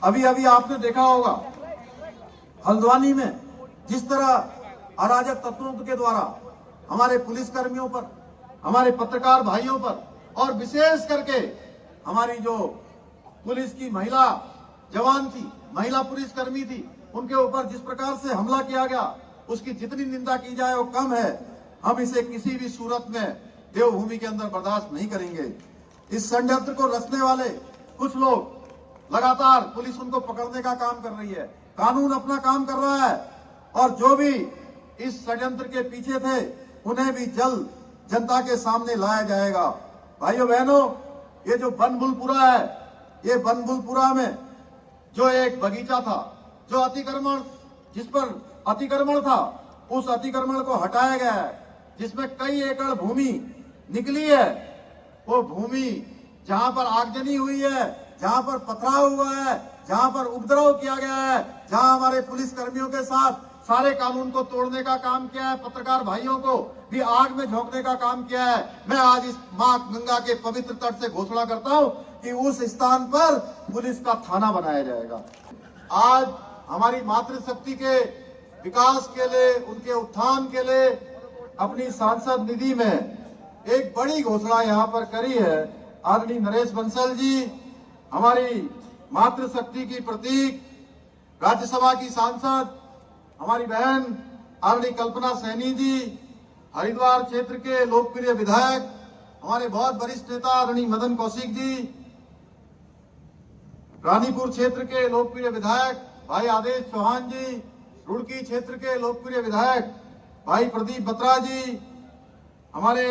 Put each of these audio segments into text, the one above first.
अभी अभी आपने देखा होगा हल्द्वानी में जिस तरह अराजक तत्वों के द्वारा हमारे पुलिस कर्मियों पर, हमारे पत्रकार भाइयों पर और विशेष करके हमारी जो पुलिस की महिला जवान थी, महिला पुलिस कर्मी थी, उनके ऊपर जिस प्रकार से हमला किया गया, उसकी जितनी निंदा की जाए वो कम है। हम इसे किसी भी सूरत में देवभूमि के अंदर बर्दाश्त नहीं करेंगे। इस षड्यंत्र को रचने वाले कुछ लोग लगातार पुलिस उनको पकड़ने का काम कर रही है, कानून अपना काम कर रहा है और जो भी इस षड्यंत्र के पीछे थे उन्हें भी जल्द जनता के सामने लाया जाएगा। भाइयों बहनों, ये जो बनभूलपुरा है, ये बनभूलपुरा में जो एक बगीचा था, जो अतिक्रमण, जिस पर अतिक्रमण था, उस अतिक्रमण को हटाया गया है, जिसमें कई एकड़ भूमि निकली है। वो भूमि जहां पर आगजनी हुई है, जहां पर पथराव हुआ है, जहां पर उपद्रव किया गया है, जहां हमारे पुलिस कर्मियों के साथ सारे कानून को तोड़ने का काम किया है, पत्रकार भाइयों को भी आग में झोंकने का काम किया है, मैं आज इस मां गंगा के पवित्र तट से घोषणा करता हूं कि उस स्थान पर पुलिस का थाना बनाया जाएगा। आज हमारी मातृशक्ति के विकास के लिए, उनके उत्थान के लिए अपनी सांसद निधि में एक बड़ी घोषणा यहाँ पर करी है आदरणीय नरेश बंसल जी, हमारी मातृशक्ति की प्रतीक, राज्यसभा की सांसद हमारी बहन आदरणीय कल्पना सैनी जी, हरिद्वार क्षेत्र के लोकप्रिय विधायक हमारे बहुत वरिष्ठ नेता आदरणीय मदन कौशिक जी, रानीपुर क्षेत्र के लोकप्रिय विधायक भाई आदेश चौहान जी, रुड़की क्षेत्र के लोकप्रिय विधायक भाई प्रदीप बत्रा जी, हमारे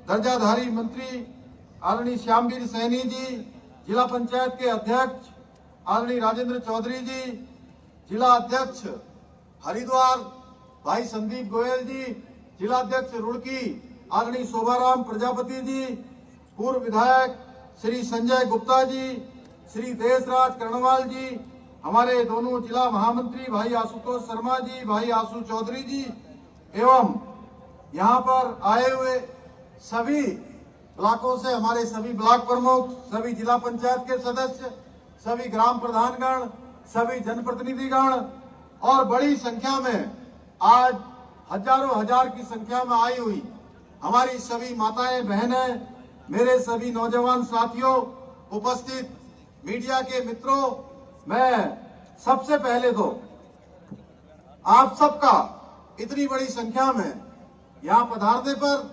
दर्जाधारी मंत्री आदरणीय श्यामवीर सैनी जी, जिला पंचायत के अध्यक्ष आदरणीय राजेंद्र चौधरी जी, जिला अध्यक्ष हरिद्वार भाई संदीप गोयल जी, जिला अध्यक्ष रुड़की आदरणीय शोभाराम प्रजापति जी, पूर्व विधायक श्री संजय गुप्ता जी, श्री देशराज कर्णवाल जी, हमारे दोनों जिला महामंत्री भाई आशुतोष शर्मा जी, भाई आशु चौधरी जी, एवं यहाँ पर आए हुए सभी ब्लॉकों से हमारे सभी ब्लॉक प्रमुख, सभी जिला पंचायत के सदस्य, सभी ग्राम प्रधानगण, सभी जनप्रतिनिधिगण और बड़ी संख्या में आज हजारों हजार की संख्या में आई हुई हमारी सभी माताएं बहनें, मेरे सभी नौजवान साथियों, उपस्थित मीडिया के मित्रों, मैं सबसे पहले तो आप सबका इतनी बड़ी संख्या में यहाँ पधारने पर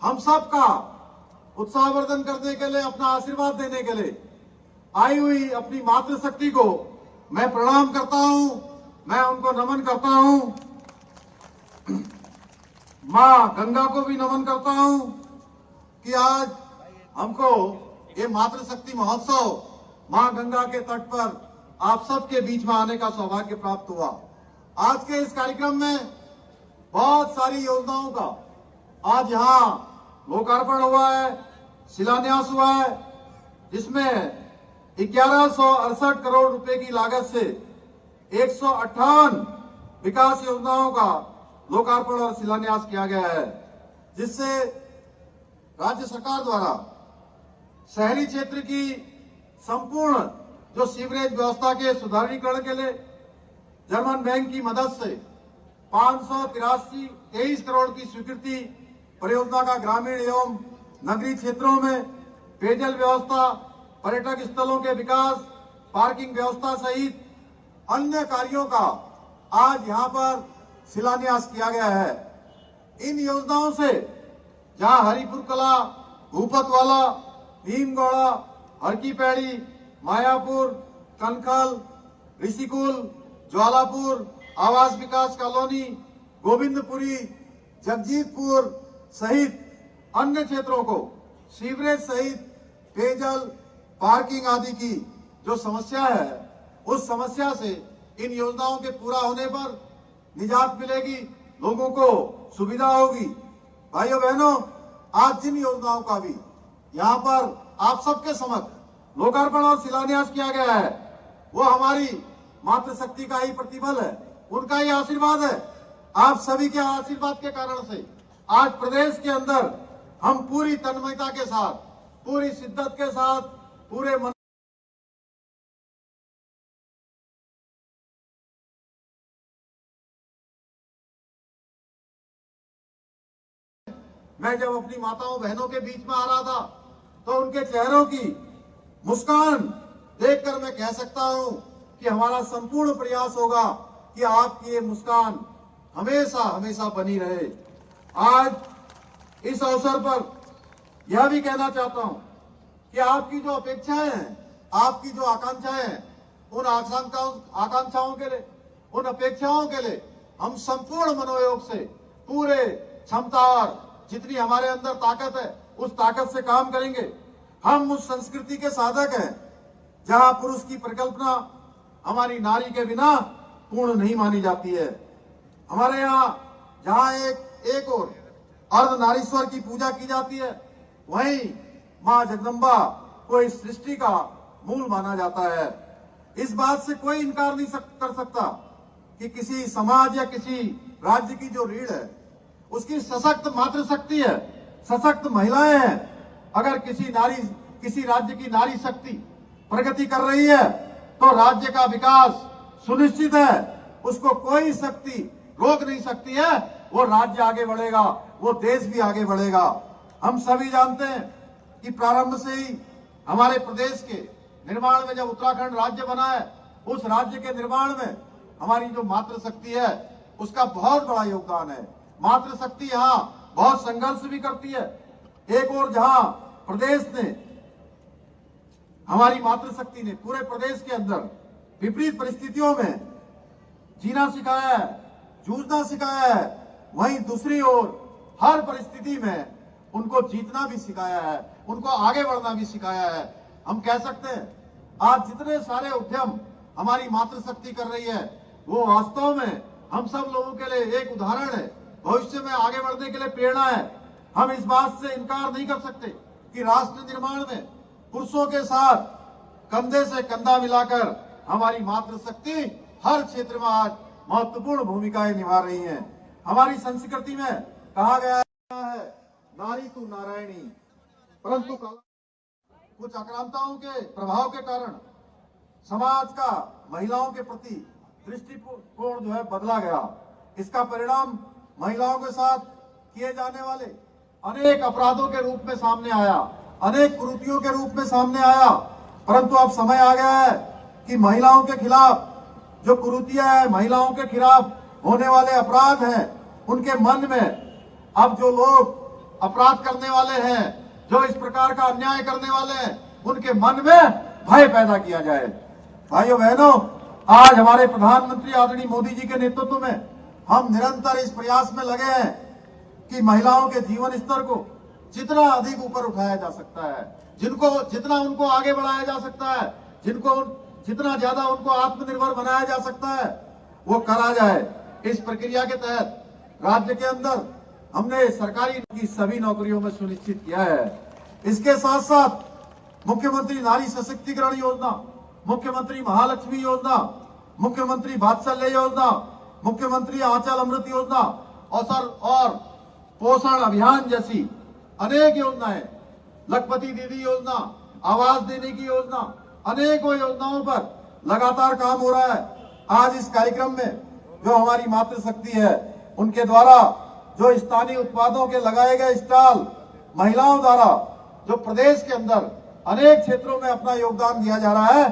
हम सबका उत्साहवर्धन करने के लिए, अपना आशीर्वाद देने के लिए आई हुई अपनी मातृशक्ति को मैं प्रणाम करता हूं, मैं उनको नमन करता हूं। मां गंगा को भी नमन करता हूं कि आज हमको ये मातृशक्ति महोत्सव मां गंगा के तट पर आप सबके बीच में आने का सौभाग्य प्राप्त हुआ। आज के इस कार्यक्रम में बहुत सारी योजनाओं का आज यहाँ लोकार्पण हुआ है, शिलान्यास हुआ है, जिसमें 1168 करोड़ रुपए की लागत से 158 विकास योजनाओं का लोकार्पण और शिलान्यास किया गया है, जिससे राज्य सरकार द्वारा शहरी क्षेत्र की संपूर्ण जो सीवरेज व्यवस्था के सुधारीकरण के लिए जर्मन बैंक की मदद से 583 करोड़ की स्वीकृति परियोजना का ग्रामीण एवं नगरीय क्षेत्रों में पेयजल व्यवस्था, पर्यटक स्थलों के विकास, पार्किंग व्यवस्था सहित अन्य कार्यों का आज यहाँ पर शिलान्यास किया गया है। इन योजनाओं से जहाँ हरिपुर कला, भूपतवाला, भीमगौड़ा, हरकीपैड़ी, मायापुर, कनखल, ऋषिकुल, ज्वालापुर, आवास विकास कॉलोनी, गोविंदपुरी, जगजीतपुर सहित अन्य क्षेत्रों को सीवरेज सहित पेयजल, पार्किंग आदि की जो समस्या है, उस समस्या से इन योजनाओं के पूरा होने पर निजात मिलेगी, लोगों को सुविधा होगी। भाइयों बहनों, आज जिन योजनाओं का भी यहाँ पर आप सबके समक्ष लोकार्पण और शिलान्यास किया गया है, वो हमारी मातृशक्ति का ही प्रतिफल है, उनका ही आशीर्वाद है। आप सभी के आशीर्वाद के कारण से आज प्रदेश के अंदर हम पूरी तन्मयता के साथ, पूरी शिद्दत के साथ, पूरे मैं जब अपनी माताओं बहनों के बीच में आ रहा था तो उनके चेहरों की मुस्कान देखकर मैं कह सकता हूं कि हमारा संपूर्ण प्रयास होगा कि आपकी ये मुस्कान हमेशा हमेशा बनी रहे। आज इस अवसर पर यह भी कहना चाहता हूं कि आपकी जो अपेक्षाएं हैं, आपकी जो आकांक्षाएं हैं, उन आकांक्षाओं के लिए, उन अपेक्षाओं के लिए हम संपूर्ण मनोयोग से, पूरे क्षमता और जितनी हमारे अंदर ताकत है उस ताकत से काम करेंगे। हम उस संस्कृति के साधक हैं जहां पुरुष की परिकल्पना हमारी नारी के बिना पूर्ण नहीं मानी जाती है। हमारे यहाँ जहां एक और अर्ध नारीश्वर की पूजा की जाती है, वहीं मां जगदम्बा को इस सृष्टि का मूल माना जाता है। इस बात से कोई इनकार नहीं कर सकता कि किसी समाज या किसी राज्य की जो रीढ़ है उसकी सशक्त मातृशक्ति है, सशक्त महिलाएं हैं। अगर किसी राज्य की नारी शक्ति प्रगति कर रही है तो राज्य का विकास सुनिश्चित है, उसको कोई शक्ति रोक नहीं सकती है। वो राज्य आगे बढ़ेगा, वो देश भी आगे बढ़ेगा। हम सभी जानते हैं कि प्रारंभ से ही हमारे प्रदेश के निर्माण में जब उत्तराखंड राज्य बना है, उस राज्य के निर्माण में हमारी जो मातृशक्ति है उसका बहुत बड़ा योगदान है। मातृशक्ति यहाँ बहुत संघर्ष भी करती है। एक और जहां प्रदेश ने, हमारी मातृशक्ति ने पूरे प्रदेश के अंदर विपरीत परिस्थितियों में जीना सिखाया है, जूझना सिखाया है, वहीं दूसरी ओर हर परिस्थिति में उनको जीतना भी सिखाया है, उनको आगे बढ़ना भी सिखाया है। हम कह सकते हैं आज जितने सारे उद्यम हमारी मातृशक्ति कर रही है वो वास्तव में हम सब लोगों के लिए एक उदाहरण है, भविष्य में आगे बढ़ने के लिए प्रेरणा है। हम इस बात से इनकार नहीं कर सकते कि राष्ट्र निर्माण में पुरुषों के साथ कंधे से कंधा मिलाकर हमारी मातृशक्ति हर क्षेत्र में आज महत्वपूर्ण भूमिकाएं निभा रही है। हमारी संस्कृति में कहा गया है नारी तू नारायणी, परंतु कुछ आक्रांताओं के प्रभाव के कारण समाज का महिलाओं के प्रति दृष्टिकोण जो है बदला गया। इसका परिणाम महिलाओं के साथ किए जाने वाले अनेक अपराधों के रूप में सामने आया, अनेक कुरीतियों के रूप में सामने आया। परंतु अब समय आ गया है कि महिलाओं के खिलाफ जो कुरीतियां हैं, महिलाओं के खिलाफ होने वाले अपराध हैं, उनके मन में अब जो लोग अपराध करने वाले हैं, जो इस प्रकार का अन्याय करने वाले हैं, उनके मन में भय पैदा किया जाए। भाइयों बहनों, आज हमारे प्रधानमंत्री आदरणीय मोदी जी के नेतृत्व में हम निरंतर इस प्रयास में लगे हैं कि महिलाओं के जीवन स्तर को जितना अधिक ऊपर उठाया जा सकता है, जितना उनको आगे बढ़ाया जा सकता है, जितना ज्यादा उनको आत्मनिर्भर बनाया जा सकता है, वो करा जाए। इस प्रक्रिया के तहत राज्य के अंदर हमने सरकारी की सभी नौकरियों में सुनिश्चित किया है। इसके साथ साथ मुख्यमंत्री नारी सशक्तिकरण योजना, मुख्यमंत्री महालक्ष्मी योजना, मुख्यमंत्री वात्सल्य योजना, मुख्यमंत्री आंचल अमृत योजना और पोषण अभियान जैसी अनेक योजनाएं, लखपति दीदी योजना, आवास देने की योजना, अनेकों योजनाओं पर लगातार काम हो रहा है। आज इस कार्यक्रम में जो हमारी मातृशक्ति है उनके द्वारा जो स्थानीय उत्पादों के लगाए गए स्टॉल, महिलाओं द्वारा जो प्रदेश के अंदर अनेक क्षेत्रों में अपना योगदान दिया जा रहा है,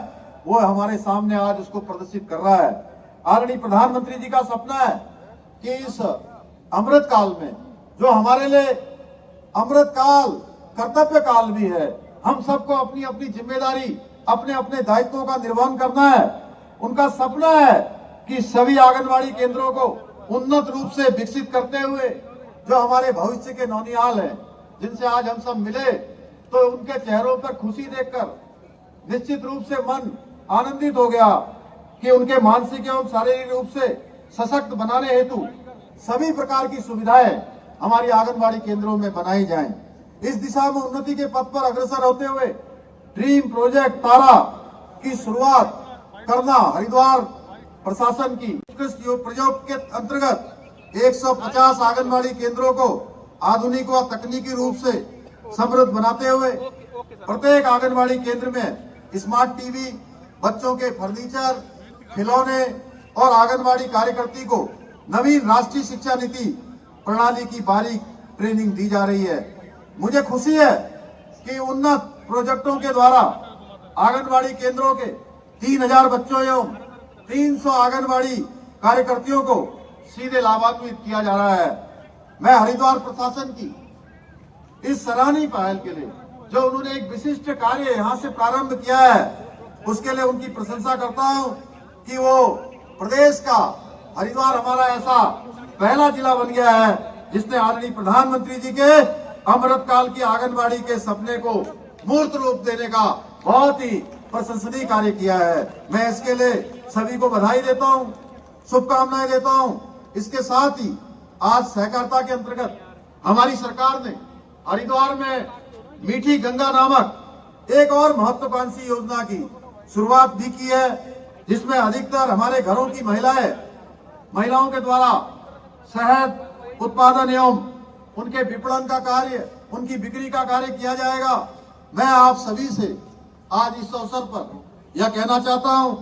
वो हमारे सामने आज उसको प्रदर्शित कर रहा है। आदरणीय प्रधानमंत्री जी का सपना है कि इस अमृत काल में, जो हमारे लिए अमृत काल कर्तव्य काल भी है, हम सबको अपनी अपनी जिम्मेदारी, अपने अपने दायित्वों का निर्वहन करना है। उनका सपना है कि सभी आंगनबाड़ी केंद्रों को उन्नत रूप से विकसित करते हुए जो हमारे भविष्य के नौनिहाल हैं, जिनसे आज हम सब मिले, तो उनके चेहरों पर खुशी देखकर निश्चित रूप से मन आनंदित हो गया कि उनके मानसिक एवं शारीरिक रूप से सशक्त बनाने हेतु सभी प्रकार की सुविधाएं हमारी आंगनबाड़ी केंद्रों में बनाई जाएं। इस दिशा में उन्नति के पथ पर अग्रसर होते हुए ड्रीम प्रोजेक्ट तारा की शुरुआत करना हरिद्वार प्रशासन की उत्कृष्ट प्रयोग के अंतर्गत 150 आंगनबाड़ी केंद्रों को आधुनिक व तकनीकी रूप से समृद्ध बनाते हुए प्रत्येक आंगनबाड़ी केंद्र में स्मार्ट टीवी, बच्चों के फर्नीचर, खिलौने और आंगनबाड़ी कार्यकर्ती को नवीन राष्ट्रीय शिक्षा नीति प्रणाली की बारीक ट्रेनिंग दी जा रही है। मुझे खुशी है कि उन्नत प्रोजेक्टों के द्वारा आंगनबाड़ी केंद्रों के 3000 बच्चों एवं 300 आंगनबाड़ी कार्यकर्तियों को सीधे लाभान्वित किया जा रहा है। मैं हरिद्वार प्रशासन की इस सराहनीय पहल के लिए, जो उन्होंने एक विशिष्ट कार्य यहां से प्रारंभ किया है, उसके लिए उनकी प्रशंसा करता हूं कि वो प्रदेश का हरिद्वार हमारा ऐसा पहला जिला बन गया है जिसने आदरणीय प्रधानमंत्री जी के अमृत काल की आंगनबाड़ी के सपने को मूर्त रूप देने का बहुत ही प्रशंसनीय कार्य किया है। मैं इसके लिए सभी को बधाई देता हूं, शुभकामनाएं देता हूं। इसके साथ ही आज सहकारिता के अंतर्गत हमारी सरकार ने हरिद्वार में मीठी गंगा नामक एक और महत्वाकांक्षी योजना की शुरुआत भी की है, जिसमें अधिकतर हमारे घरों की महिलाओं के द्वारा शहद उत्पादन एवं उनके विपणन का कार्य, उनकी बिक्री का कार्य किया जाएगा। मैं आप सभी से आज इस अवसर पर यह कहना चाहता हूं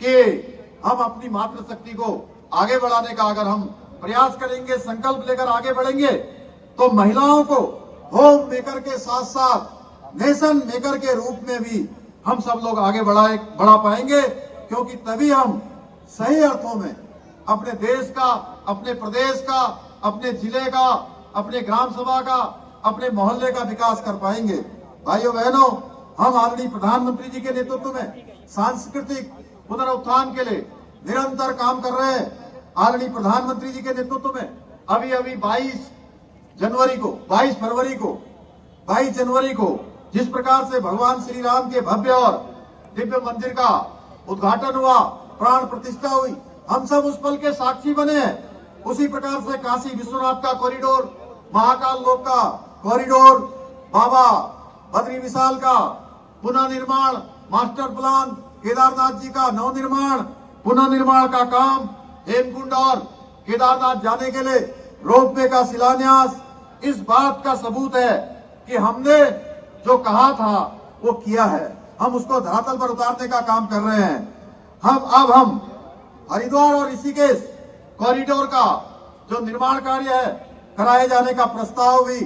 कि हम अपनी मातृशक्ति को आगे बढ़ाने का अगर हम प्रयास करेंगे, संकल्प लेकर आगे बढ़ेंगे, तो महिलाओं को होम मेकर के साथ साथ नेशन मेकर के रूप में भी हम सब लोग आगे बढ़ा पाएंगे, क्योंकि तभी हम सही अर्थों में अपने देश का, अपने प्रदेश का, अपने जिले का, अपने ग्राम सभा का, अपने मोहल्ले का विकास कर पाएंगे। भाइयों बहनों, हम आदरणीय प्रधानमंत्री जी के नेतृत्व में सांस्कृतिक पुनरुत्थान के लिए निरंतर काम कर रहे हैं। आदरणीय प्रधानमंत्री जी के नेतृत्व में अभी 22 जनवरी को जिस प्रकार से भगवान श्री राम के भव्य और दिव्य मंदिर का उद्घाटन हुआ, प्राण प्रतिष्ठा हुई, हम सब उस पल के साक्षी बने हैं। उसी प्रकार से काशी विश्वनाथ का कॉरिडोर, महाकाल लोक का कॉरिडोर, बाबा बद्री विशाल का पुनः निर्माण, मास्टर प्लान, केदारनाथ जी का नवनिर्माण, पुनः निर्माण का काम, हेमकुंड और केदारनाथ जाने के लिए रोपवे का शिलान्यास, इस बात का सबूत है कि हमने जो कहा था वो किया है। हम उसको धरातल पर उतारने का काम कर रहे हैं। हम हरिद्वार और ऋषिकेश कॉरिडोर का जो निर्माण कार्य है कराए जाने का प्रस्ताव भी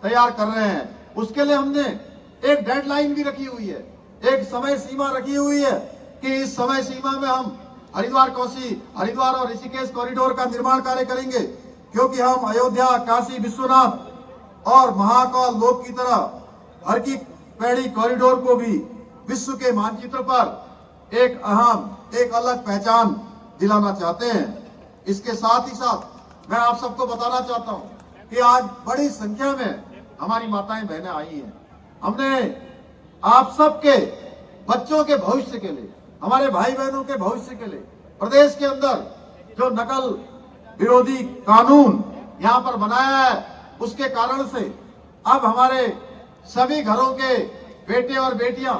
तैयार कर रहे हैं। उसके लिए हमने एक डेडलाइन भी रखी हुई है, एक समय सीमा रखी हुई है कि इस समय सीमा में हम हरिद्वार और ऋषिकेश कॉरिडोर का निर्माण कार्य करेंगे, क्योंकि हम अयोध्या, काशी विश्वनाथ और महाकाल लोक की तरह हर की पैड़ी कॉरिडोर को भी विश्व के मानचित्र पर एक अहम, एक अलग पहचान दिलाना चाहते हैं। इसके साथ ही साथ मैं आप सबको बताना चाहता हूं कि आज बड़ी संख्या में हमारी माताएं बहनें आई हैं। हमने आप सबके बच्चों के भविष्य के लिए, हमारे भाई बहनों के भविष्य के लिए प्रदेश के अंदर जो नकल विरोधी कानून यहाँ पर बनाया है, उसके कारण से अब हमारे सभी घरों के बेटे और बेटियां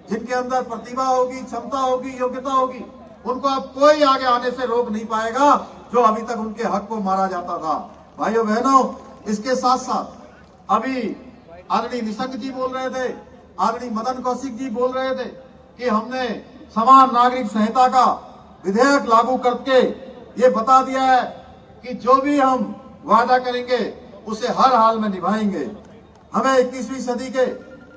जिनके अंदर प्रतिभा होगी, क्षमता होगी, योग्यता होगी, उनको अब कोई आगे आने से रोक नहीं पाएगा, जो अभी तक उनके हक को मारा जाता था। भाइयों बहनों, इसके साथ साथ अभी आदरणीय निशंक जी बोल रहे थे, आदरणीय मदन कौशिक जी बोल रहे थे कि हमने समान नागरिक संहिता का विधेयक लागू करके ये बता दिया है कि जो भी हम वादा करेंगे उसे हर हाल में निभाएंगे। हमें 21वीं सदी के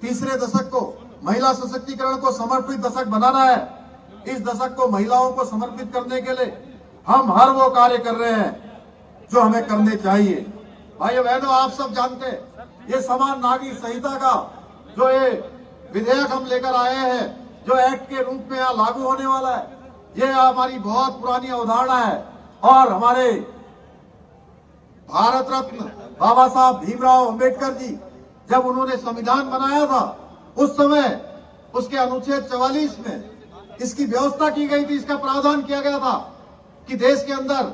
तीसरे दशक को महिला सशक्तिकरण को समर्पित दशक बनाना है। इस दशक को महिलाओं को समर्पित करने के लिए हम हर वो कार्य कर रहे हैं जो हमें करने चाहिए। भाइयों बहनों, आप सब जानते हैं ये समान नागरिक संहिता का जो ये विधेयक हम लेकर आए हैं, जो एक्ट के रूप में यहाँ लागू होने वाला है, ये हमारी बहुत पुरानी अवधारणा है। और हमारे भारत रत्न बाबा साहब भीमराव अंबेडकर जी जब उन्होंने संविधान बनाया था, उस समय उसके अनुच्छेद 44 में इसकी व्यवस्था की गई थी, इसका प्रावधान किया गया था कि देश के अंदर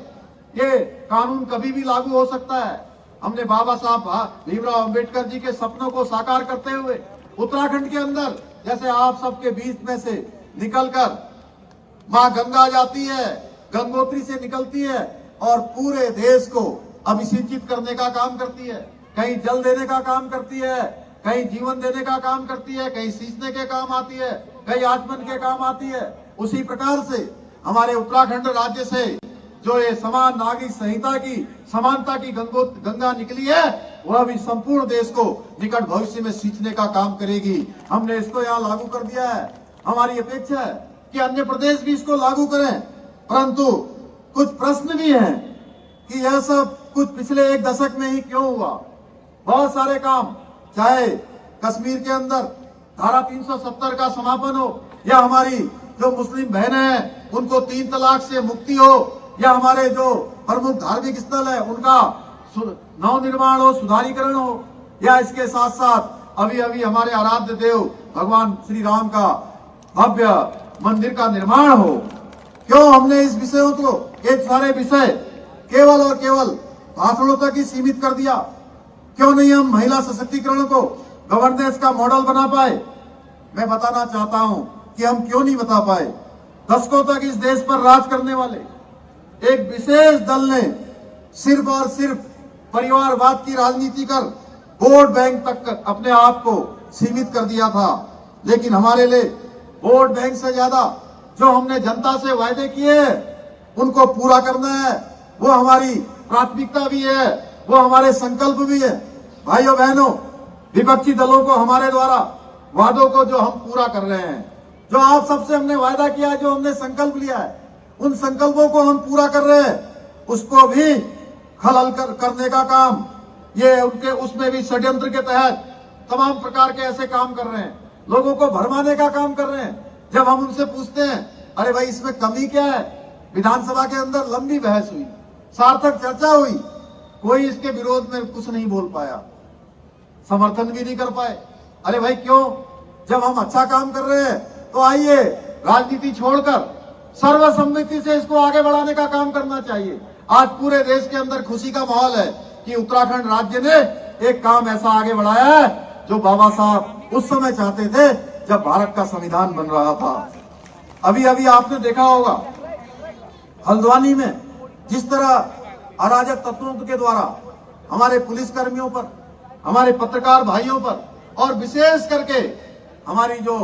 ये कानून कभी भी लागू हो सकता है। हमने बाबा साहब भीमराव अंबेडकर जी के सपनों को साकार करते हुए उत्तराखंड के अंदर, जैसे आप सबके बीच में से निकलकर मां गंगा जाती है, गंगोत्री से निकलती है और पूरे देश को अभिसिंचित करने का काम करती है, कहीं जल देने का काम करती है, कहीं जीवन देने का काम करती है, कहीं सींचने के काम आती है, कहीं आचमन के काम आती है। उसी प्रकार से हमारे उत्तराखंड राज्य से जो ये समान नागरिक संहिता की समानता की गंगा निकली है, वह भी संपूर्ण देश को निकट भविष्य में सींचने का काम करेगी। हमने इसको यहाँ लागू कर दिया है। हमारी अपेक्षा है कि अन्य प्रदेश भी इसको लागू करें, परंतु कुछ प्रश्न भी हैं कि यह सब कुछ पिछले एक दशक में ही क्यों हुआ। बहुत सारे काम, चाहे कश्मीर के अंदर धारा 370 का समापन हो, या हमारी जो मुस्लिम बहनें हैं उनको 3 तलाक से मुक्ति हो, या हमारे जो प्रमुख धार्मिक स्थल है उनका नवनिर्माण हो, सुधारीकरण हो, या इसके साथ साथ अभी अभी हमारे आराध्य देव भगवान श्री राम का भव्य मंदिर का निर्माण हो। क्यों हमने इस विषयों को, एक सारे विषय केवल और केवल भाषणों तक ही सीमित कर दिया? क्यों नहीं हम महिला सशक्तिकरण को गवर्नेंस का मॉडल बना पाए? मैं बताना चाहता हूं कि हम क्यों नहीं बता पाए। दशकों तक इस देश पर राज करने वाले एक विशेष दल ने सिर्फ और सिर्फ परिवारवाद की राजनीति कर वोट बैंक तक अपने आप को सीमित कर दिया था। लेकिन हमारे लिए वोट बैंक से ज्यादा जो हमने जनता से वायदे किए उनको पूरा करना है, वो हमारी प्राथमिकता भी है, वो हमारे संकल्प भी है। भाइयों बहनों, विपक्षी दलों को हमारे द्वारा वादों को जो हम पूरा कर रहे हैं, जो आप सबसे हमने वायदा किया है, जो हमने संकल्प लिया है, उन संकल्पों को हम पूरा कर रहे हैं, उसको भी खलल करने का काम, ये उनके उसमें भी षड्यंत्र के तहत तमाम प्रकार के ऐसे काम कर रहे हैं, लोगों को भरमाने का काम कर रहे हैं। जब हम उनसे पूछते हैं, अरे भाई इसमें कमी क्या है, विधानसभा के अंदर लंबी बहस हुई, सार्थक चर्चा हुई, कोई इसके विरोध में कुछ नहीं बोल पाया, समर्थन भी नहीं कर पाए। अरे भाई क्यों? जब हम अच्छा काम कर रहे हैं तो आइए राजनीति छोड़कर सर्वसम्मति से इसको आगे बढ़ाने का काम करना चाहिए। आज पूरे देश के अंदर खुशी का माहौल है कि उत्तराखंड राज्य ने एक काम ऐसा आगे बढ़ाया है जो बाबा साहब उस समय चाहते थे जब भारत का संविधान बन रहा था। अभी अभी आपने देखा होगा हल्द्वानी में जिस तरह अराजक तत्वों के द्वारा हमारे पुलिस कर्मियों पर, हमारे पत्रकार भाइयों पर, और विशेष करके हमारी जो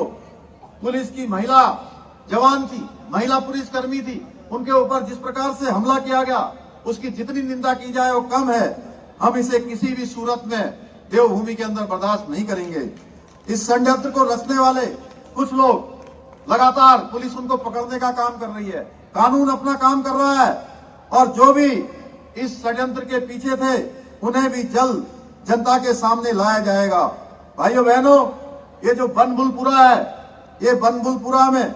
पुलिस की महिला जवान थी, महिला पुलिस कर्मी थी, उनके ऊपर जिस प्रकार से हमला किया गया, उसकी जितनी निंदा की जाए वो कम है। हम इसे किसी भी सूरत में देवभूमि के अंदर बर्दाश्त नहीं करेंगे। इस षड्यंत्र को रचने वाले कुछ लोग लगातार, पुलिस उनको पकड़ने का काम कर रही है, कानून अपना काम कर रहा है, और जो भी इस षड्यंत्र के पीछे थे उन्हें भी जल्द जनता के सामने लाया जाएगा। भाइयों बहनों, ये जो बनभूलपुरा है, ये बनभूलपुरा में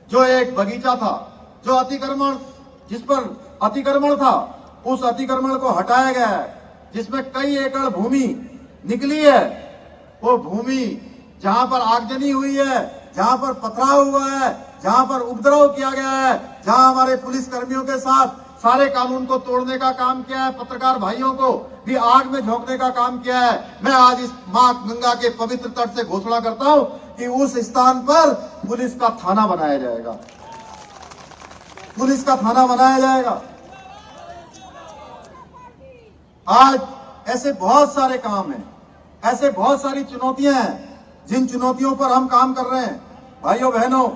जो एक बगीचा था, जो अतिक्रमण, जिस पर अतिक्रमण था, उस अतिक्रमण को हटाया गया है, जिसमें कई एकड़ भूमि निकली है। वो भूमि जहां पर आगजनी हुई है, जहां पर पथराव हुआ है, जहां पर उपद्रव किया गया है, जहां हमारे पुलिस कर्मियों के साथ सारे कानून को तोड़ने का काम किया है, पत्रकार भाइयों को भी आग में झोंकने का काम किया है, मैं आज इस मां गंगा के पवित्र तट से घोषणा करता हूं कि उस स्थान पर पुलिस का थाना बनाया जाएगा, पुलिस का थाना बनाया जाएगा। आज ऐसे बहुत सारे काम हैं, ऐसे बहुत सारी चुनौतियां हैं जिन चुनौतियों पर हम काम कर रहे हैं। भाइयों बहनों,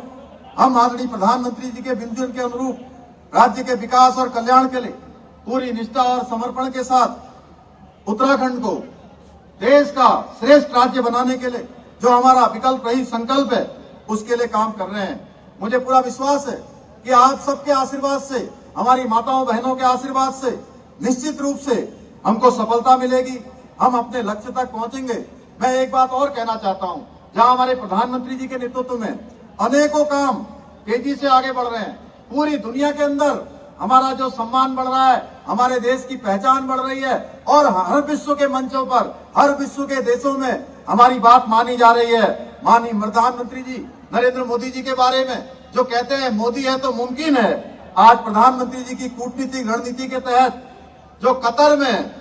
हम आदरणीय प्रधानमंत्री जी के विजन के अनुरूप राज्य के विकास और कल्याण के लिए पूरी निष्ठा और समर्पण के साथ उत्तराखंड को देश का श्रेष्ठ राज्य बनाने के लिए जो हमारा विकल्प रहित संकल्प है, उसके लिए काम कर रहे हैं। मुझे पूरा विश्वास है कि आप सबके आशीर्वाद से, हमारी माताओं बहनों के आशीर्वाद से निश्चित रूप से हमको सफलता मिलेगी, हम अपने लक्ष्य तक पहुंचेंगे। मैं एक बात और कहना चाहता हूं, जहां हमारे प्रधानमंत्री जी के नेतृत्व में अनेकों काम तेजी से आगे बढ़ रहे हैं, पूरी दुनिया के अंदर हमारा जो सम्मान बढ़ रहा है, हमारे देश की पहचान बढ़ रही है, और हर विश्व के मंचों पर, हर विश्व के देशों में हमारी बात मानी जा रही है। माननीय प्रधानमंत्री जी नरेंद्र मोदी जी के बारे में जो कहते हैं मोदी है तो मुमकिन है, आज प्रधानमंत्री जी की कूटनीतिक रणनीति के तहत जो कतर में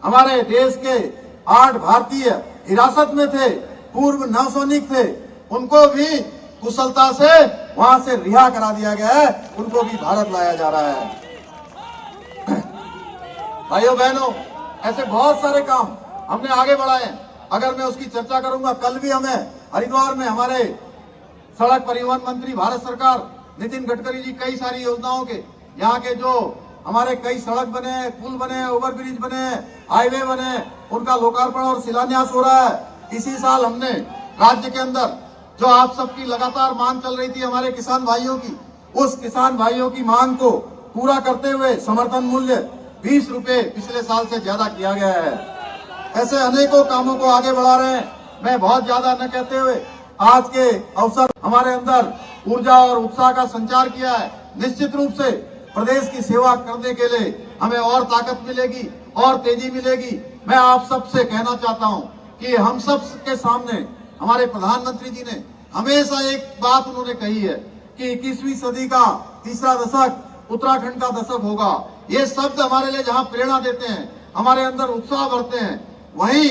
हमारे देश के 8 भारतीय हिरासत में थे, पूर्व नौसैनिक थे, उनको भी कुशलता से वहां से रिहा करा दिया गया है, उनको भी भारत लाया जा रहा है। भाइयों बहनों, ऐसे बहुत सारे काम हमने आगे बढ़ाए हैं। अगर मैं उसकी चर्चा करूंगा, कल भी हमें हरिद्वार में हमारे सड़क परिवहन मंत्री भारत सरकार नितिन गडकरी जी कई सारी योजनाओं के, यहाँ के जो हमारे कई सड़क बने हैं, पुल बने हैं, ओवरब्रिज बने हैं, हाईवे बने हैं, उनका लोकार्पण और शिलान्यास हो रहा है। इसी साल हमने राज्य के अंदर जो आप सबकी लगातार मांग चल रही थी हमारे किसान भाइयों की, उस किसान भाइयों की मांग को पूरा करते हुए समर्थन मूल्य 20 रुपए पिछले साल से ज्यादा किया गया है। ऐसे अनेकों कामों को आगे बढ़ा रहे हैं। मैं बहुत ज्यादा न कहते हुए आज के अवसर हमारे अंदर ऊर्जा और उत्साह का संचार किया है। निश्चित रूप से प्रदेश की सेवा करने के लिए हमें और ताकत मिलेगी और तेजी मिलेगी। मैं आप सबसे कहना चाहता हूं कि हम सब के सामने हमारे प्रधानमंत्री जी ने हमेशा एक बात उन्होंने कही है कि 21वीं सदी का तीसरा दशक उत्तराखंड का दशक होगा। ये शब्द हमारे लिए जहां प्रेरणा देते हैं, हमारे अंदर उत्साह बढ़ते हैं, वहीं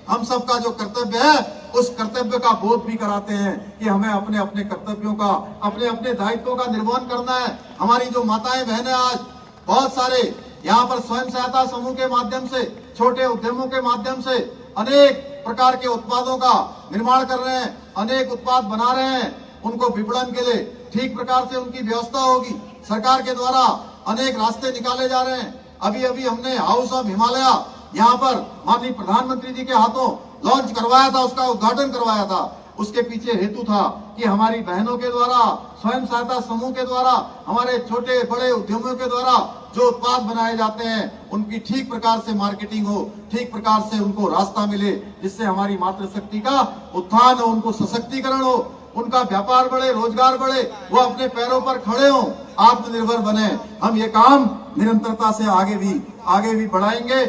हम सबका जो कर्तव्य है उस कर्तव्य का बोध भी कराते हैं कि हमें अपने अपने कर्तव्यों का, अपने अपने दायित्वों का निर्वहन करना है। हमारी जो माताएं बहनें आज बहुत सारे यहाँ पर स्वयं सहायता समूह के माध्यम से, छोटे उद्यमों के माध्यम से अनेक प्रकार के उत्पादों का निर्माण कर रहे हैं, अनेक उत्पाद बना रहे हैं। उनको विपणन के लिए ठीक प्रकार से उनकी व्यवस्था होगी। सरकार के द्वारा अनेक रास्ते निकाले जा रहे हैं। अभी अभी हमने हाउस ऑफ हिमालय यहाँ पर माननीय प्रधानमंत्री जी के हाथों लॉन्च करवाया था, उसका उद्घाटन करवाया था। उसके पीछे हेतु था कि हमारी बहनों के द्वारा, स्वयं सहायता समूह के द्वारा, हमारे छोटे बड़े उद्यमियों के द्वारा जो उत्पाद बनाए जाते हैं उनकी ठीक प्रकार से मार्केटिंग हो, ठीक प्रकार से उनको रास्ता मिले, जिससे हमारी मातृशक्ति का उत्थान हो, उनको सशक्तिकरण हो, उनका व्यापार बढ़े, रोजगार बढ़े, वो अपने पैरों पर खड़े हों, आत्मनिर्भर बने। हम ये काम निरंतरता से आगे भी बढ़ाएंगे।